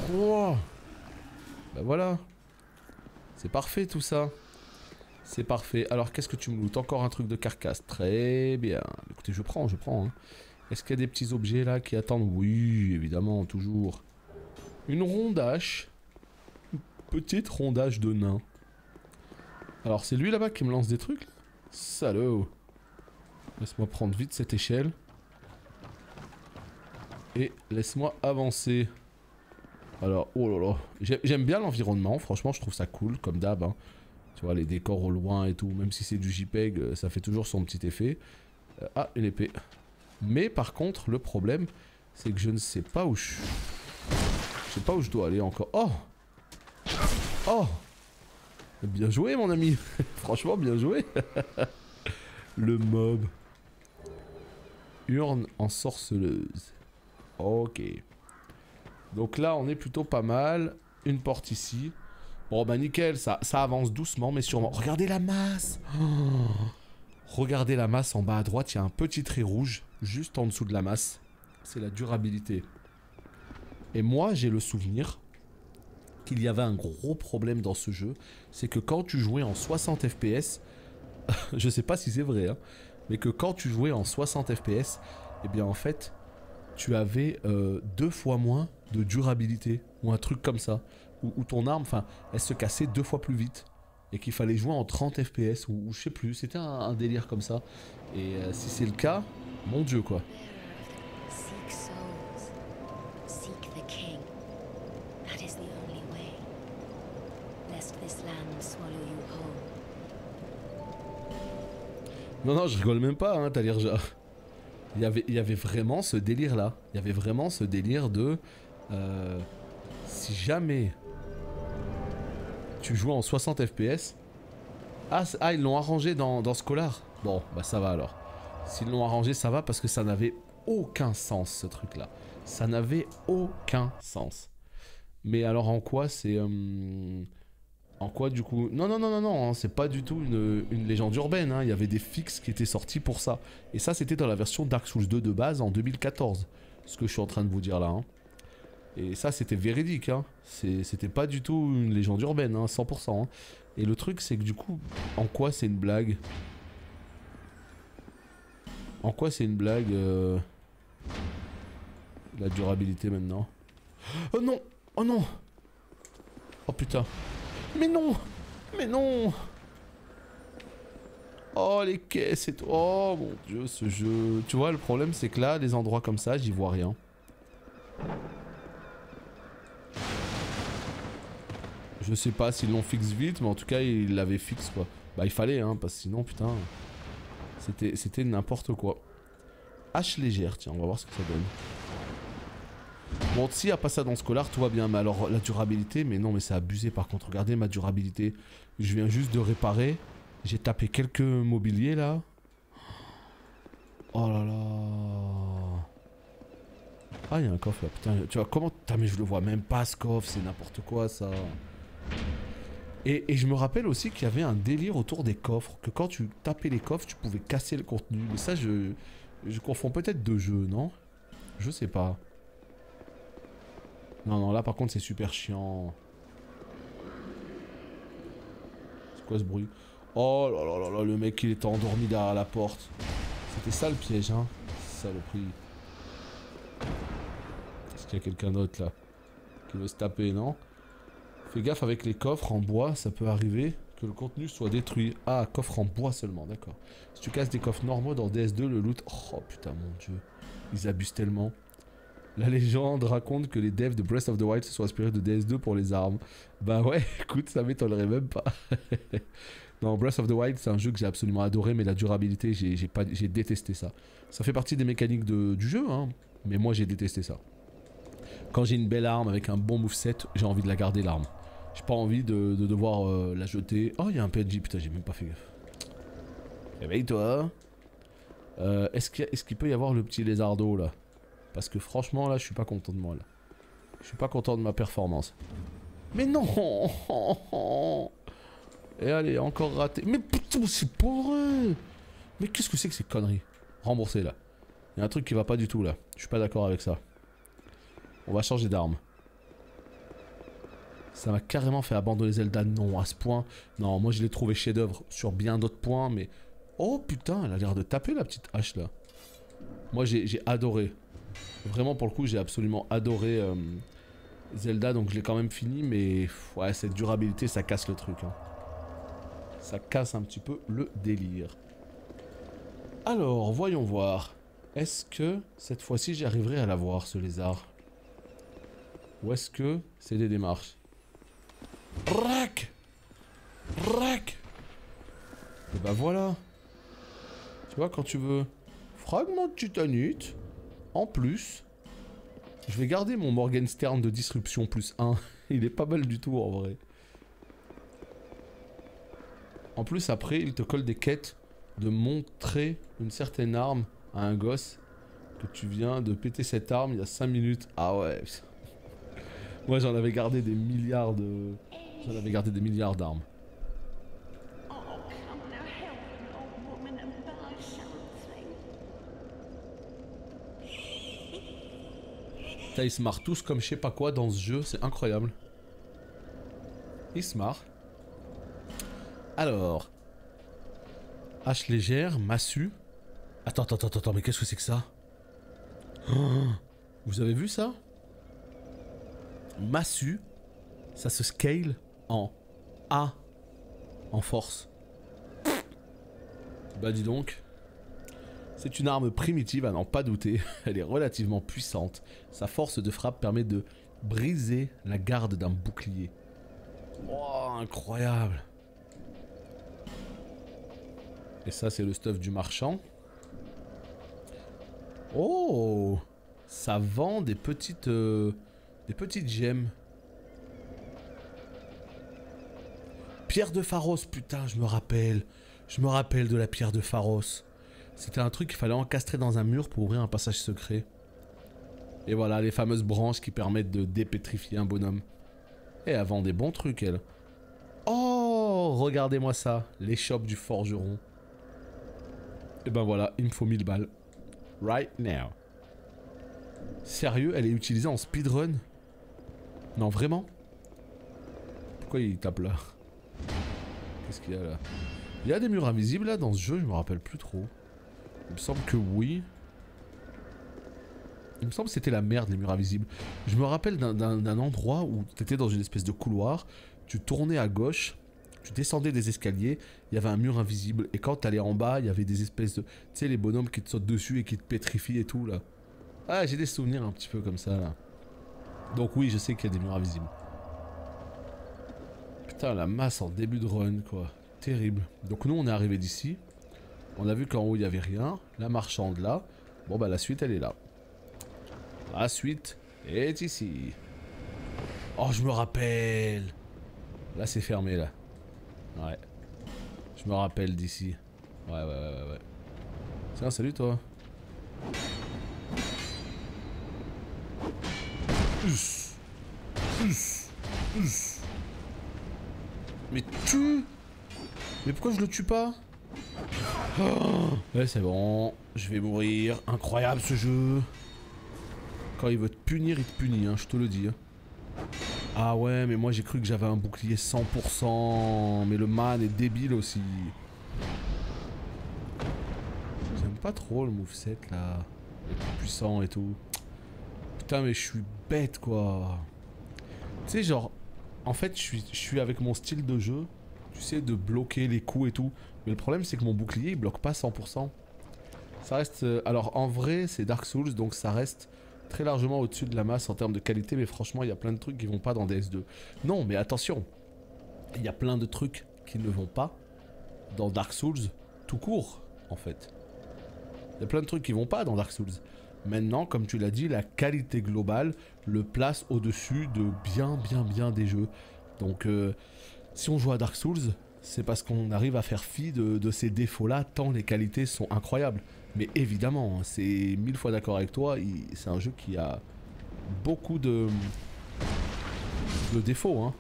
3. Bah voilà. C'est parfait tout ça. C'est parfait. Alors qu'est-ce que tu me lootes? Encore un truc de carcasse. Très bien. Écoutez, je prends. Hein. Est-ce qu'il y a des petits objets là qui attendent? Oui, évidemment, toujours. Une rondache. Une petite rondache de nain. Alors c'est lui là-bas qui me lance des trucs là? Salaud. Laisse-moi prendre vite cette échelle. Et laisse-moi avancer. Alors, oh là là. J'aime bien l'environnement, franchement je trouve ça cool, comme d'hab. Hein. Tu vois, les décors au loin et tout, même si c'est du JPEG, ça fait toujours son petit effet. Ah, une épée. Mais par contre, le problème, c'est que je ne sais pas où je... Je sais pas où je dois aller encore. Oh! Oh! Bien joué mon ami. Franchement bien joué. Le mob. Urne en sorceleuse. Ok. Donc là on est plutôt pas mal. Une porte ici. Bon bah nickel, ça avance doucement mais sûrement. Regardez la masse. Oh. Regardez la masse en bas à droite, il y a un petit trait rouge juste en dessous de la masse. C'est la durabilité. Et moi j'ai le souvenir qu'il y avait un gros problème dans ce jeu. C'est que quand tu jouais en 60 FPS, je sais pas si c'est vrai, hein, mais que quand tu jouais en 60 FPS, eh bien en fait, tu avais 2 fois moins de durabilité, ou un truc comme ça, où ton arme, enfin, elle se cassait 2 fois plus vite, et qu'il fallait jouer en 30 FPS, ou je sais plus, c'était un délire comme ça. Et si c'est le cas, mon dieu quoi. Seek souls. Seek the king. That is the only way. Lest this land swallow you whole. Non, non, je rigole même pas, hein, Talirja. Il y avait vraiment ce délire là. Il y avait vraiment ce délire de... si jamais tu joues en 60 FPS... Ah, ils l'ont arrangé dans Scholar. Bon, bah ça va alors. S'ils l'ont arrangé, ça va parce que ça n'avait aucun sens ce truc là. Ça n'avait aucun sens. Mais alors en quoi c'est... En quoi du coup... Non, non, non, non, non, hein, c'est pas du tout une légende urbaine, hein. Il y avait des fixes qui étaient sortis pour ça. Et ça c'était dans la version Dark Souls 2 de base en 2014. Ce que je suis en train de vous dire là. Hein. Et ça c'était véridique, hein. C'était pas du tout une légende urbaine, hein, 100%. Hein. Et le truc c'est que du coup, en quoi c'est une blague? En quoi c'est une blague la durabilité maintenant? Oh non! Oh non! Oh putain! Mais non! Mais non! Oh les caisses et tout. Oh mon dieu ce jeu. Tu vois le problème c'est que là, les endroits comme ça, j'y vois rien. Je sais pas s'ils l'ont fixe vite, mais en tout cas ils l'avaient fixe quoi. Bah il fallait hein, parce que sinon putain... C'était n'importe quoi. Hache légère, tiens, on va voir ce que ça donne. Bon, s'il n'y a pas ça dans Scholar, tout va bien. Mais alors, la durabilité, mais non, mais c'est abusé par contre. Regardez ma durabilité. Je viens juste de réparer. J'ai tapé quelques mobiliers là. Oh là là. Ah, il y a un coffre là. Putain, tu vois, comment. Putain, mais je le vois même pas ce coffre. C'est n'importe quoi ça. Et je me rappelle aussi qu'il y avait un délire autour des coffres. Que quand tu tapais les coffres, tu pouvais casser le contenu. Mais ça, je confonds peut-être deux jeux, non? Je sais pas. Non, non, là par contre c'est super chiant. C'est quoi ce bruit? Oh là là là là, le mec il était endormi derrière la porte. C'était ça le piège, hein. Saloperie. Est-ce qu'il y a quelqu'un d'autre là qui veut se taper, non? Fais gaffe avec les coffres en bois, ça peut arriver que le contenu soit détruit. Ah, coffre en bois seulement, d'accord. Si tu casses des coffres normaux dans DS2, le loot... Oh putain, mon dieu. Ils abusent tellement. La légende raconte que les devs de Breath of the Wild se sont inspirés de DS2 pour les armes. Bah ouais, écoute, ça m'étonnerait même pas. Non, Breath of the Wild, c'est un jeu que j'ai absolument adoré, mais la durabilité, j'ai détesté ça. Ça fait partie des mécaniques du jeu, hein, mais moi j'ai détesté ça. Quand j'ai une belle arme avec un bon moveset, j'ai envie de la garder l'arme. J'ai pas envie de devoir la jeter. Oh, il y a un PNJ, putain, j'ai même pas fait gaffe. Réveille-toi. Est-ce qu'il peut y avoir le petit lézardo là? Parce que franchement là, je suis pas content de moi là. Je suis pas content de ma performance. Mais non. Et allez, encore raté. Mais putain, c'est pas vrai. Mais qu'est-ce que c'est que ces conneries? Remboursé là. Il y a un truc qui va pas du tout là. Je suis pas d'accord avec ça. On va changer d'arme. Ça m'a carrément fait abandonner Zelda. Non, à ce point. Non, moi je l'ai trouvé chef-d'œuvre sur bien d'autres points, mais... Oh putain, elle a l'air de taper la petite hache là. Moi j'ai adoré. Vraiment pour le coup, j'ai absolument adoré Zelda, donc je l'ai quand même fini, mais... Ouais, cette durabilité, ça casse le truc. Hein. Ça casse un petit peu le délire. Alors, voyons voir. Est-ce que cette fois-ci j'arriverai à l'avoir, ce lézard? Ou est-ce que c'est des démarches? Rac! Rac! Et bah voilà. Tu vois, quand tu veux fragment de titanite, en plus, je vais garder mon Morgenstern de disruption plus 1. Il est pas mal du tout en vrai. En plus, après, il te colle des quêtes de montrer une certaine arme à un gosse que tu viens de péter cette arme il y a 5 minutes. Ah ouais. Moi, j'en avais gardé des milliards de... J'en avais gardé des milliards d'armes. Putain, ils se marrent tous comme je sais pas quoi dans ce jeu, c'est incroyable. Ils se marrent. Alors... Hache légère, massue. Attends, mais qu'est-ce que c'est que ça? Oh, vous avez vu ça? Massue, ça se scale en A, en force. Bah dis donc. C'est une arme primitive à n'en pas douter. Elle est relativement puissante. Sa force de frappe permet de briser la garde d'un bouclier. Oh, incroyable. Et ça, c'est le stuff du marchand. Oh, ça vend des petites gemmes. Pierre de Pharos, putain, je me rappelle. Je me rappelle de la pierre de Pharos. C'était un truc qu'il fallait encastrer dans un mur pour ouvrir un passage secret. Et voilà, les fameuses branches qui permettent de dépétrifier un bonhomme. Et elle vend des bons trucs, elle. Oh, regardez-moi ça. L'échoppe du forgeron. Et ben voilà, il me faut 1000 balles. Right now. Sérieux, elle est utilisée en speedrun? Non, vraiment? Pourquoi il tape là? Qu'est-ce qu'il y a là? Il y a des murs invisibles là dans ce jeu, je me rappelle plus trop. Il me semble que oui. Il me semble que c'était la merde les murs invisibles. Je me rappelle d'un endroit où tu étais dans une espèce de couloir, tu tournais à gauche, tu descendais des escaliers, il y avait un mur invisible. Et quand tu allais en bas, il y avait des espèces de... Tu sais, les bonhommes qui te sautent dessus et qui te pétrifient et tout là. Ah, j'ai des souvenirs un petit peu comme ça là. Donc oui, je sais qu'il y a des murs invisibles. Putain, la masse en début de run quoi. Terrible. Donc nous on est arrivé d'ici. On a vu qu'en haut il n'y avait rien. La marchande là. Bon bah la suite elle est là. La suite est ici. Oh je me rappelle. Là c'est fermé là. Ouais. Je me rappelle d'ici. Ouais. Tiens salut toi. Mais tue. Mais pourquoi je le tue pas? Oh, ouais c'est bon, je vais mourir. Incroyable ce jeu. Quand il veut te punir, il te punit, hein, je te le dis. Ah ouais, mais moi j'ai cru que j'avais un bouclier 100%. Mais le man est débile aussi. J'aime pas trop le moveset là. Il est plus puissant et tout. Putain mais je suis bête quoi. Tu sais genre, en fait je suis avec mon style de jeu. Tu sais, de bloquer les coups et tout. Mais le problème, c'est que mon bouclier, il bloque pas 100%. Ça reste... alors, en vrai, c'est Dark Souls, donc ça reste très largement au-dessus de la masse en termes de qualité. Mais franchement, il y a plein de trucs qui vont pas dans DS2. Non, mais attention. Il y a plein de trucs qui ne vont pas dans Dark Souls tout court, en fait. Il y a plein de trucs qui vont pas dans Dark Souls. Maintenant, comme tu l'as dit, la qualité globale le place au-dessus de bien des jeux. Donc... si on joue à Dark Souls, c'est parce qu'on arrive à faire fi de ces défauts-là, tant les qualités sont incroyables. Mais évidemment, c'est 1000 fois d'accord avec toi, c'est un jeu qui a beaucoup de défauts. Hein.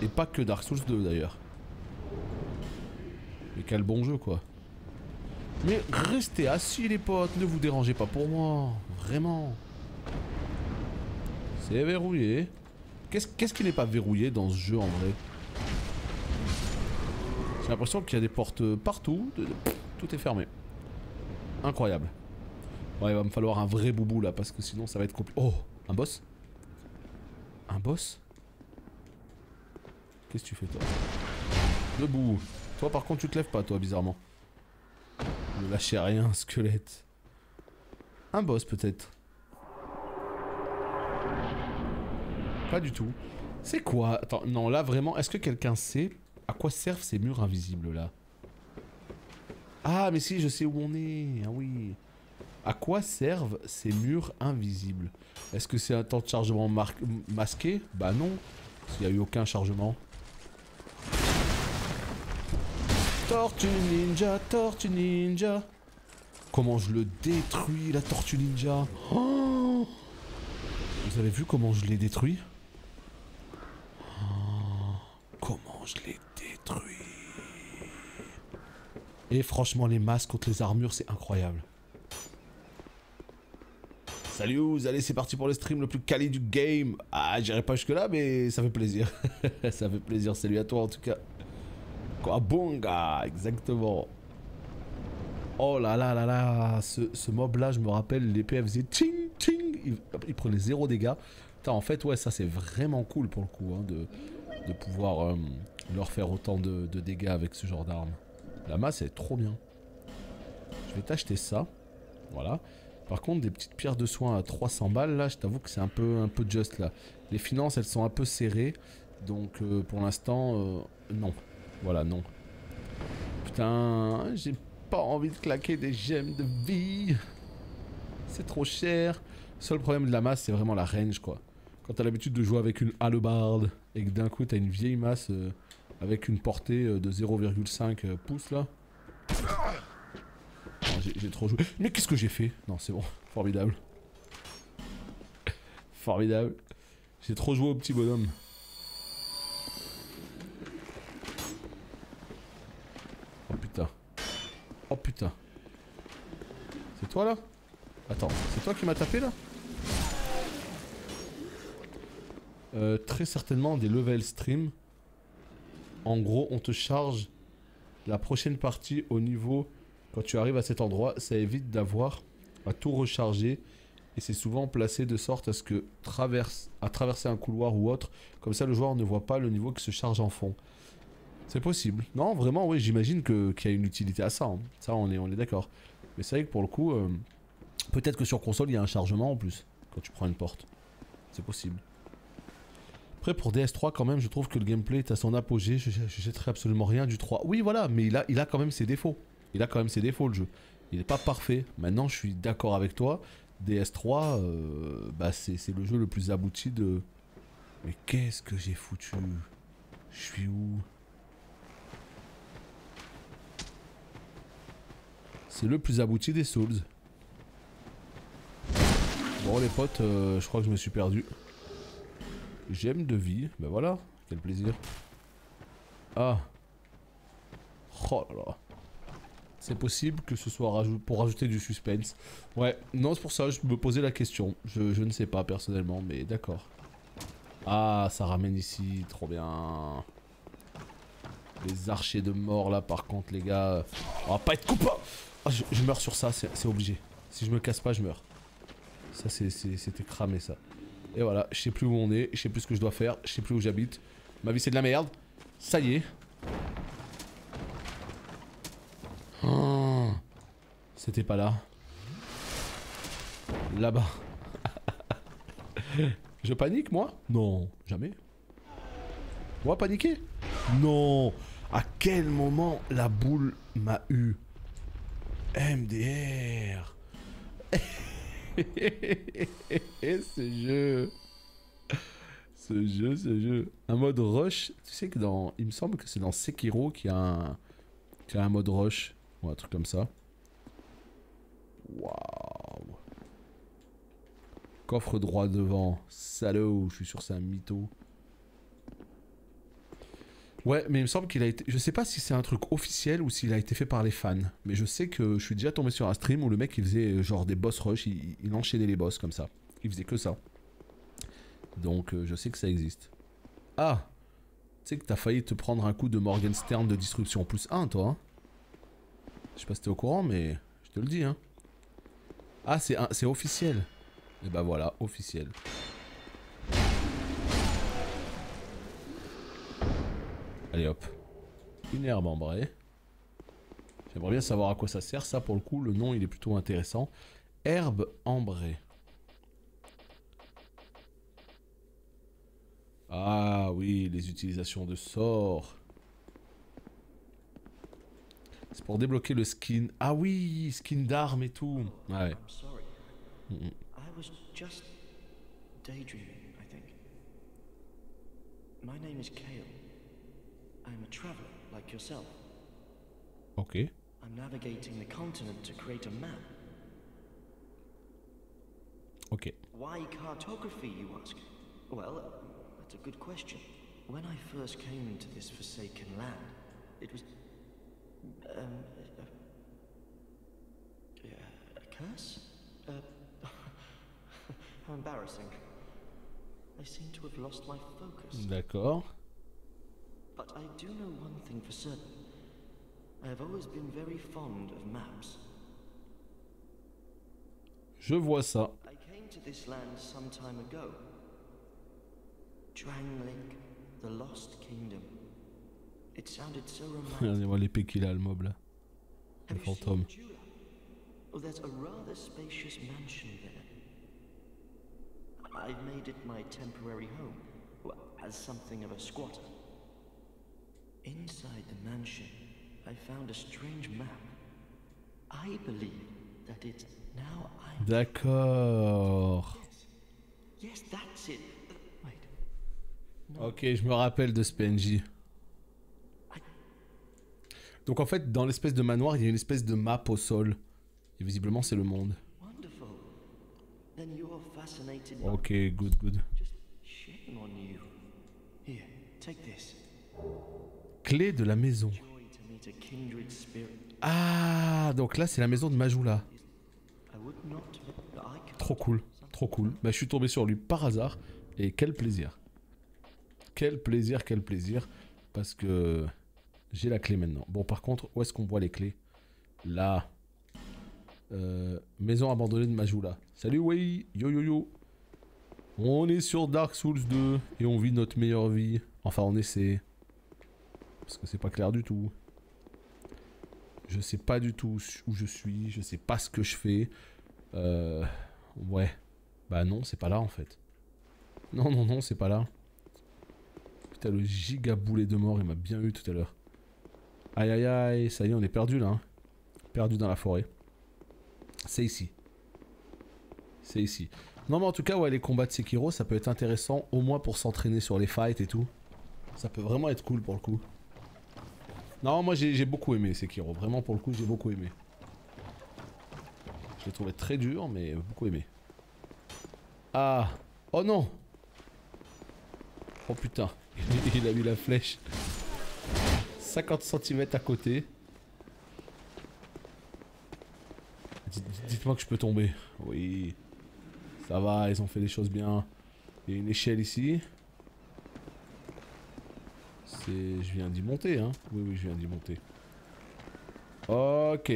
Et pas que Dark Souls 2 d'ailleurs. Mais quel bon jeu quoi. Mais restez assis les potes, ne vous dérangez pas pour moi. Vraiment. C'est verrouillé. Qu'est-ce qui n'est pas verrouillé dans ce jeu en vrai? J'ai l'impression qu'il y a des portes partout. Tout est fermé. Incroyable. Ouais, il va me falloir un vrai boubou là parce que sinon ça va être compliqué. Oh, un boss? Un boss? Qu'est-ce que tu fais toi? Debout. Toi par contre tu te lèves pas toi bizarrement. Ne lâchez rien, squelette. Un boss peut-être. Pas du tout. C'est quoi? Attends, non, là vraiment, est-ce que quelqu'un sait à quoi servent ces murs invisibles là? Ah, mais si, je sais où on est. Ah oui. À quoi servent ces murs invisibles? Est-ce que c'est un temps de chargement masqué? Bah non. S'il n'y a eu aucun chargement. Tortue ninja, tortue ninja. Comment je le détruis, la tortue ninja. Oh, vous avez vu comment je l'ai détruit? Comment je l'ai détruit. Et franchement les masques contre les armures c'est incroyable. Salut, allez c'est parti pour le stream le plus quali du game. Ah j'irai pas jusque là mais ça fait plaisir. Ça fait plaisir, salut à toi en tout cas. Kawabunga, exactement. Oh là là là là, ce mob là, je me rappelle, l'épée elle faisait ting ting, il prenait 0 dégâts. Putain, en fait, ouais, ça c'est vraiment cool pour le coup, hein, de pouvoir leur faire autant de dégâts avec ce genre d'arme. La masse elle est trop bien. Je vais t'acheter ça, voilà. Par contre, des petites pierres de soin à 300 balles, là, je t'avoue que c'est un peu just là. Les finances, elles sont un peu serrées, donc pour l'instant, non. Voilà, non. Putain, j'ai pas envie de claquer des gemmes de vie. C'est trop cher. Seul problème de la masse, c'est vraiment la range, quoi. Quand t'as l'habitude de jouer avec une hallebarde et que d'un coup t'as une vieille masse avec une portée de 0,5 pouces là. J'ai trop joué. Mais qu'est-ce que j'ai fait? Non, c'est bon. Formidable. Formidable. J'ai trop joué au petit bonhomme. Oh putain. Oh putain. C'est toi là? Attends, c'est toi qui m'as tapé là? Très certainement des level stream. En gros, on te charge la prochaine partie au niveau... Quand tu arrives à cet endroit, ça évite d'avoir à tout recharger. Et c'est souvent placé de sorte à ce que traverser un couloir ou autre. Comme ça, le joueur ne voit pas le niveau qui se charge en fond. C'est possible. Non, vraiment, oui, j'imagine qu'il y a une utilité à ça. Hein. Ça, on est d'accord. Mais c'est vrai que pour le coup, peut-être que sur console, il y a un chargement en plus. Quand tu prends une porte. C'est possible. Après, pour DS3, quand même, je trouve que le gameplay est à son apogée. Je jetterai absolument rien du 3. Oui, voilà, mais il a quand même ses défauts. Il a quand même ses défauts, le jeu. Il n'est pas parfait. Maintenant, je suis d'accord avec toi. DS3, bah, c'est le jeu le plus abouti de... Mais qu'est-ce que j'ai foutu? Je suis où? C'est le plus abouti des Souls. Bon, les potes, je crois que je me suis perdu. Gemme de vie. Ben voilà, quel plaisir. Ah. Oh là là. C'est possible que ce soit pour rajouter du suspense. Ouais, non, c'est pour ça que je me posais la question. Je ne sais pas personnellement, mais d'accord. Ah, ça ramène ici, trop bien. Les archers de mort là, par contre, les gars. On va pas être coupable. Ah, je meurs sur ça, c'est obligé. Si je me casse pas, je meurs. Ça, c'était cramé ça. Et voilà, je sais plus où on est, je sais plus ce que je dois faire, je sais plus où j'habite. Ma vie c'est de la merde. Ça y est. Oh, c'était pas là. Là-bas. Je panique moi? Non, jamais. Moi paniquer? Non. À quel moment la boule m'a eu? MDR. Ce jeu. Ce jeu. Un mode rush. Tu sais que dans... Il me semble que c'est dans Sekiro qu'il y a un mode rush. Ou un truc comme ça. Waouh. Coffre droit devant. Salaud, je suis sûr que c'est un mytho. Ouais, mais il me semble qu'il a été... Je sais pas si c'est un truc officiel ou s'il a été fait par les fans. Mais je sais que je suis déjà tombé sur un stream où le mec il faisait genre des boss rush, il enchaînait les boss comme ça. Il faisait que ça. Donc je sais que ça existe. Ah! Tu sais que t'as failli te prendre un coup de Morgenstern de disruption plus 1 toi hein? Je sais pas si t'es au courant mais je te le dis hein. Ah c'est officiel. Et bah voilà, officiel. Allez hop. Une herbe ambrée. J'aimerais bien savoir à quoi ça sert. Ça pour le coup, le nom il est plutôt intéressant. Herbe ambrée. Ah oui, les utilisations de sorts. C'est pour débloquer le skin. Ah oui, skin d'armes et tout. Ouais. I was just daydreaming, I think. My name is Kale. I'm a traveler like yourself. Ok. I'm navigating the continent to create a map. Ok. Why cartography, you ask? Well, that's a good question. When I first came into this forsaken land, it was... a curse? How embarrassing. I seem to have lost my focus. D'accord. But I do know one thing for certain. I have always been very fond of maps. Je vois ça. I came to this land some time ago. Drangleic, the Lost Kingdom. It sounded so romantic. Regardez-moi l'épée qu'il a, le mob là. Le Have you fantôme. seen Jura? Oh, there's a rather spacious mansion there. I've made it my temporary home, well, as something of a squatter. Inside the mansion, I found a strange map. I believe that it's now I'm... D'accord. Yes, that's it. Wait. Ok, je me rappelle de ce PNJ. Donc en fait, dans l'espèce de manoir, il y a une espèce de map au sol. Et visiblement, c'est le monde. Wonderful. Then you're fascinated by... Ok, good, good. Just shame on you. Here, take this. Clé de la maison. Joy to meet a kindred spirit. Ah, donc là, c'est la maison de Majula. I would not... I could... Trop cool, trop cool. Bah, je suis tombé sur lui par hasard. Et quel plaisir. Quel plaisir, quel plaisir. Parce que j'ai la clé maintenant. Bon, par contre, où est-ce qu'on voit les clés? Là. Maison abandonnée de Majula. Salut, oui. Yo, yo, yo. On est sur Dark Souls 2. Et on vit notre meilleure vie. Enfin, on essaie. Parce que c'est pas clair du tout. Je sais pas du tout où je suis. Je sais pas ce que je fais. Ouais. Bah non, c'est pas là en fait. Non, non, non, c'est pas là. Putain, le giga boulet de mort, il m'a bien eu tout à l'heure. Aïe, aïe, aïe. Ça y est, on est perdu là. Hein. Perdu dans la forêt. C'est ici. C'est ici. Non, mais en tout cas, ouais, les combats de Sekiro, ça peut être intéressant. Au moins pour s'entraîner sur les fights et tout. Ça peut vraiment être cool pour le coup. Non, moi j'ai beaucoup aimé Sekiro. Vraiment pour le coup, j'ai beaucoup aimé. Je l'ai trouvé très dur, mais beaucoup aimé. Ah. Oh non. Oh putain. Il a mis la flèche 50 cm à côté. Dites-moi que je peux tomber. Oui. Ça va, ils ont fait les choses bien. Il y a une échelle ici. Je viens d'y monter, hein. Oui, oui, je viens d'y monter. Ok.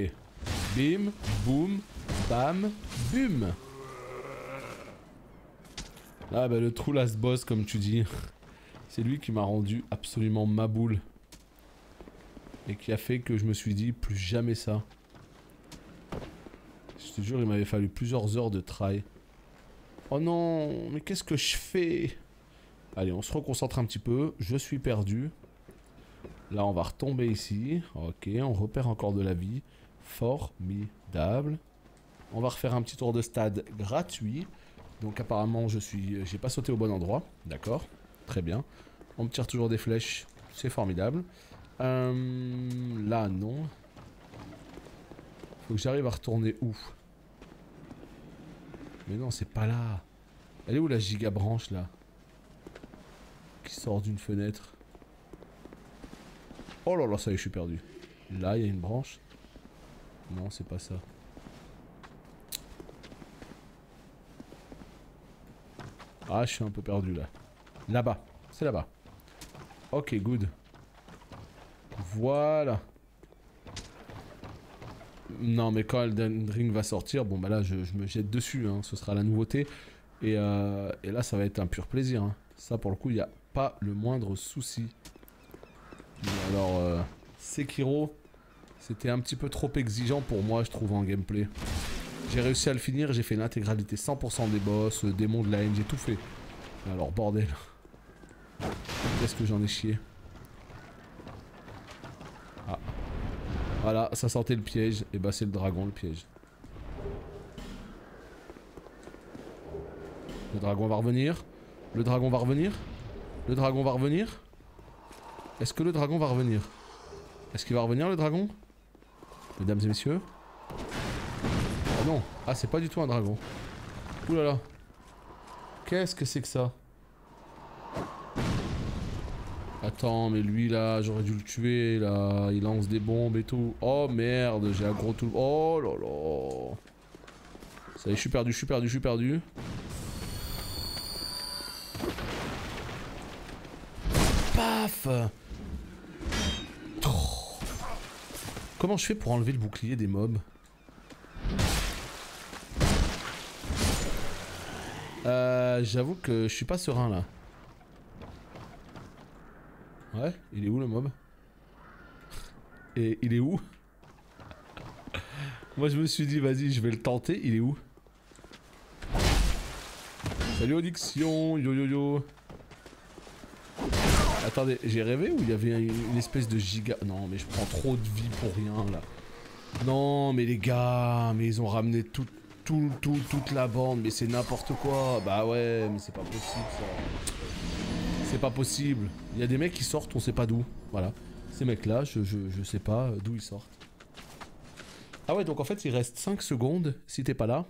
Bim, boum, bam, bum. Ah bah le true last boss, comme tu dis. C'est lui qui m'a rendu absolument ma boule. Et qui a fait que je me suis dit, plus jamais ça. Je te jure, il m'avait fallu plusieurs heures de try. Oh non, mais qu'est-ce que je fais? Allez, on se reconcentre un petit peu. Je suis perdu. Là, on va retomber ici. Ok, on repère encore de la vie. Formidable. On va refaire un petit tour de stade gratuit. Donc apparemment, j'ai pas sauté au bon endroit. D'accord, très bien. On me tire toujours des flèches. C'est formidable. Là, non. Faut que j'arrive à retourner où? Mais non, c'est pas là. Elle est où la giga branche là? Qui sort d'une fenêtre. Oh là là, ça y est, je suis perdu. Là, il y a une branche. Non, c'est pas ça. Ah, je suis un peu perdu là. Là-bas, c'est là-bas. Ok, good. Voilà. Non, mais quand Elden Ring va sortir, bon bah là, je me jette dessus. Hein. Ce sera la nouveauté. Et là, ça va être un pur plaisir. Hein. Ça, pour le coup, il n'y a pas le moindre souci. Mais alors, Sekiro, c'était un petit peu trop exigeant pour moi, je trouve, en gameplay. J'ai réussi à le finir, j'ai fait l'intégralité 100% des boss, démons de la haine, j'ai tout fait. Mais alors, bordel. Qu'est-ce que j'en ai chié. Ah. Voilà, ça sentait le piège. Et bah, c'est le dragon, le piège. Le dragon va revenir. Le dragon va revenir. Le dragon va revenir. Est-ce que le dragon va revenir? Est-ce qu'il va revenir, le dragon? Mesdames et messieurs. Oh non. Ah, c'est pas du tout un dragon. Ouh là là. Qu'est-ce que c'est que ça? Attends, mais lui là, j'aurais dû le tuer là. Il lance des bombes et tout. Oh merde, j'ai aggro tout. Oh là là. Ça y est, je suis perdu, je suis perdu, je suis perdu. Paf. Comment je fais pour enlever le bouclier des mobs? J'avoue que je suis pas serein là. Ouais, il est où le mob? Et il est où? Moi je me suis dit vas-y je vais le tenter, il est où? Salut Onyxion, yo yo yo. Attendez, j'ai rêvé ou il y avait une espèce de giga... Non mais je prends trop de vie pour rien là. Non mais les gars, mais ils ont ramené toute la bande, mais c'est n'importe quoi. Bah ouais, mais c'est pas possible ça. C'est pas possible. Il y a des mecs qui sortent, on sait pas d'où. Voilà. Ces mecs là, je sais pas d'où ils sortent. Ah ouais, donc en fait il reste 5 secondes, si t'es pas là,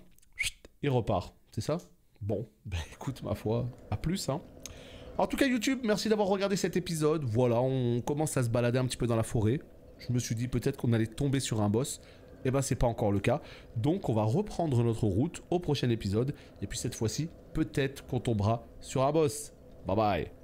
il repart, c'est ça? Bon, bah écoute ma foi, à plus hein. En tout cas YouTube, merci d'avoir regardé cet épisode. Voilà, on commence à se balader un petit peu dans la forêt. Je me suis dit peut-être qu'on allait tomber sur un boss. Et ben c'est pas encore le cas. Donc on va reprendre notre route au prochain épisode. Et puis cette fois-ci, peut-être qu'on tombera sur un boss. Bye bye.